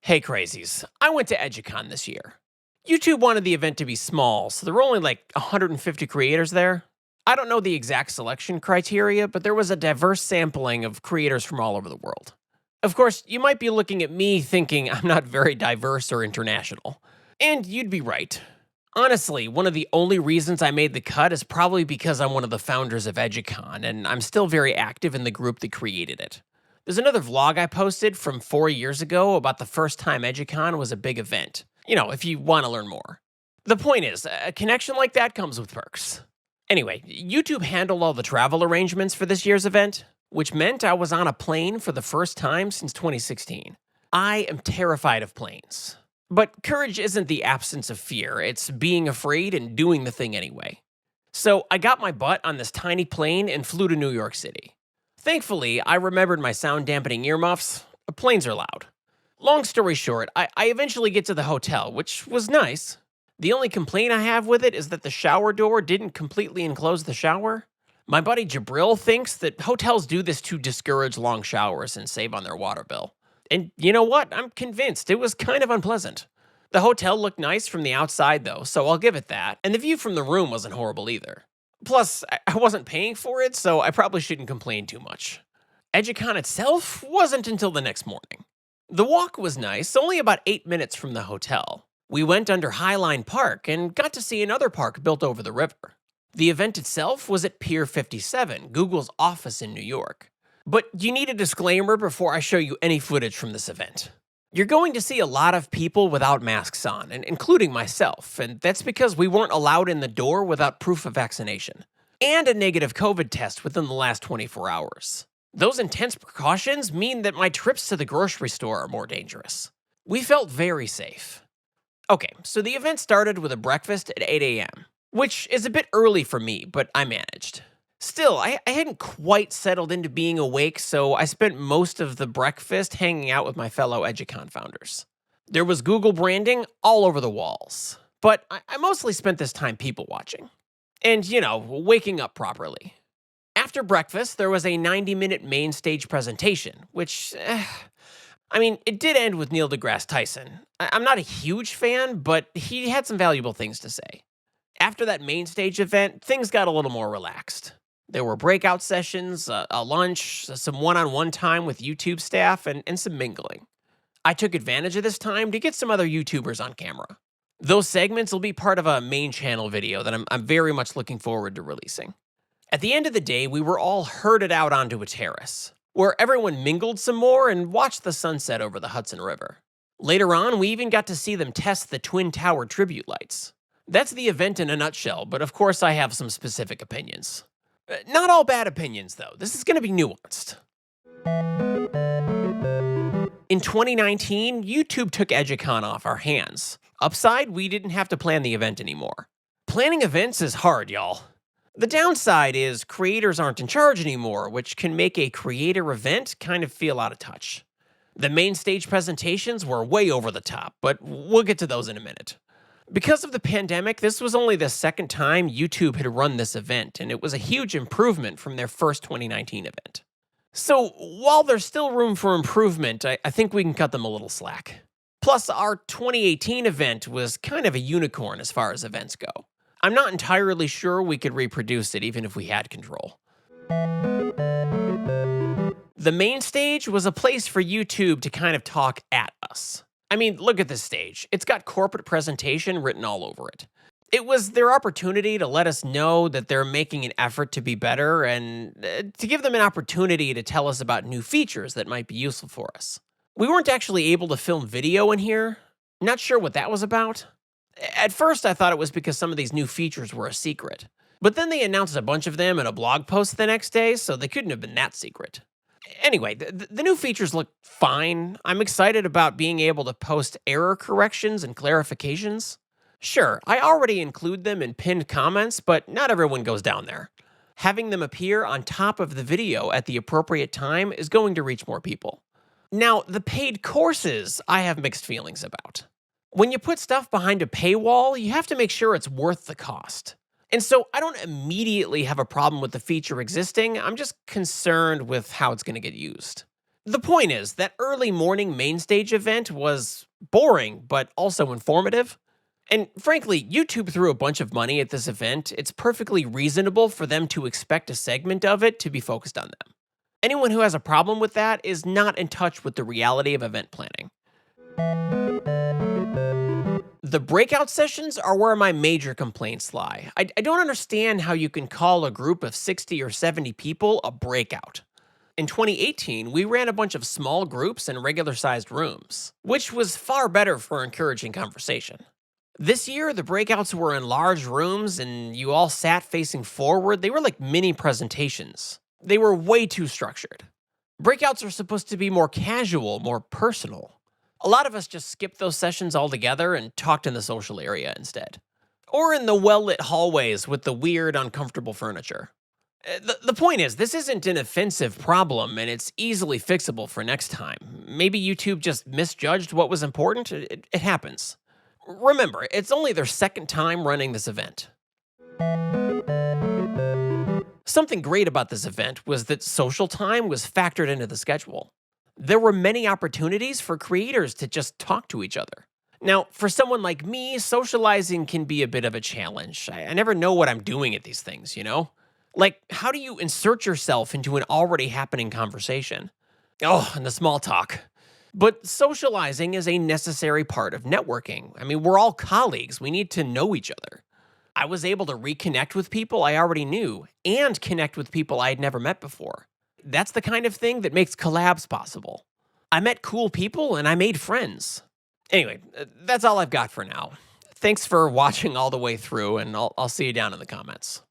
Hey crazies, I went to EduCon this year. YouTube wanted the event to be small, so there were only like 150 creators there. I don't know the exact selection criteria, but there was a diverse sampling of creators from all over the world. Of course, you might be looking at me thinking I'm not very diverse or international. And you'd be right. Honestly, one of the only reasons I made the cut is probably because I'm one of the founders of EduCon, and I'm still very active in the group that created it. There's another vlog I posted from 4 years ago about the first time EduCon was a big event. If you want to learn more. The point is, a connection like that comes with perks. Anyway, YouTube handled all the travel arrangements for this year's event, which meant I was on a plane for the first time since 2016. I am terrified of planes. But courage isn't the absence of fear, it's being afraid and doing the thing anyway. So I got my butt on this tiny plane and flew to New York City. Thankfully, I remembered my sound dampening earmuffs. Planes are loud. Long story short, I eventually get to the hotel, which was nice. The only complaint I have with it is that the shower door didn't completely enclose the shower. My buddy Jabril thinks that hotels do this to discourage long showers and save on their water bill. And you know what? I'm convinced it was kind of unpleasant. The hotel looked nice from the outside though, so I'll give it that, and the view from the room wasn't horrible either. Plus, I wasn't paying for it, so I probably shouldn't complain too much. EduCon itself wasn't until the next morning. The walk was nice, only about 8 minutes from the hotel. We went under Highline Park and got to see another park built over the river. The event itself was at Pier 57, Google's office in New York. But you need a disclaimer before I show you any footage from this event. You're going to see a lot of people without masks on, and including myself, and that's because we weren't allowed in the door without proof of vaccination, and a negative COVID test within the last 24 hours. Those intense precautions mean that my trips to the grocery store are more dangerous. We felt very safe. Okay, so the event started with a breakfast at 8 a.m., which is a bit early for me, but I managed. Still, I hadn't quite settled into being awake, so I spent most of the breakfast hanging out with my fellow EduCon founders. There was Google branding all over the walls, but I mostly spent this time people watching. And, waking up properly. After breakfast, there was a 90-minute main stage presentation, which, it did end with Neil deGrasse Tyson. I'm not a huge fan, but he had some valuable things to say. After that main stage event, things got a little more relaxed. There were breakout sessions, a lunch, some one-on-one time with YouTube staff, and some mingling. I took advantage of this time to get some other YouTubers on camera. Those segments will be part of a main channel video that I'm very much looking forward to releasing. At the end of the day, we were all herded out onto a terrace, where everyone mingled some more and watched the sunset over the Hudson River. Later on, we even got to see them test the Twin Tower tribute lights. That's the event in a nutshell, but of course I have some specific opinions. Not all bad opinions, though. This is going to be nuanced. In 2019, YouTube took EduCon off our hands. Upside, we didn't have to plan the event anymore. Planning events is hard, y'all. The downside is creators aren't in charge anymore, which can make a creator event kind of feel out of touch. The main stage presentations were way over the top, but we'll get to those in a minute. Because of the pandemic, this was only the second time YouTube had run this event, and it was a huge improvement from their first 2019 event. So, while there's still room for improvement, I think we can cut them a little slack. Plus, our 2018 event was kind of a unicorn as far as events go. I'm not entirely sure we could reproduce it even if we had control. The main stage was a place for YouTube to kind of talk at us. Look at this stage. It's got corporate presentation written all over it. It was their opportunity to let us know that they're making an effort to be better and to give them an opportunity to tell us about new features that might be useful for us. We weren't actually able to film video in here. Not sure what that was about. At first, I thought it was because some of these new features were a secret. But then they announced a bunch of them in a blog post the next day, so they couldn't have been that secret. Anyway, the new features look fine. I'm excited about being able to post error corrections and clarifications. Sure, I already include them in pinned comments, but not everyone goes down there. Having them appear on top of the video at the appropriate time is going to reach more people. Now, the paid courses, I have mixed feelings about. When you put stuff behind a paywall, you have to make sure it's worth the cost. And so I don't immediately have a problem with the feature existing, I'm just concerned with how it's going to get used. The point is, that early morning main stage event was boring, but also informative. And frankly, YouTube threw a bunch of money at this event. It's perfectly reasonable for them to expect a segment of it to be focused on them. Anyone who has a problem with that is not in touch with the reality of event planning. The breakout sessions are where my major complaints lie. I don't understand how you can call a group of 60 or 70 people a breakout. In 2018, we ran a bunch of small groups in regular sized rooms, which was far better for encouraging conversation. This year, the breakouts were in large rooms and you all sat facing forward. They were like mini presentations. They were way too structured. Breakouts are supposed to be more casual, more personal. A lot of us just skipped those sessions altogether and talked in the social area instead. Or in the well-lit hallways with the weird, uncomfortable furniture. The point is, this isn't an offensive problem and it's easily fixable for next time. Maybe YouTube just misjudged what was important. It happens. Remember, it's only their second time running this event. Something great about this event was that social time was factored into the schedule. There were many opportunities for creators to just talk to each other. Now, for someone like me, socializing can be a bit of a challenge. I never know what I'm doing at these things, you know? Like, how do you insert yourself into an already happening conversation? Oh, and the small talk. But socializing is a necessary part of networking. I mean, we're all colleagues. We need to know each other. I was able to reconnect with people I already knew and connect with people I had never met before. That's the kind of thing that makes collabs possible. I met cool people and I made friends. Anyway, that's all I've got for now. Thanks for watching all the way through, and I'll see you down in the comments.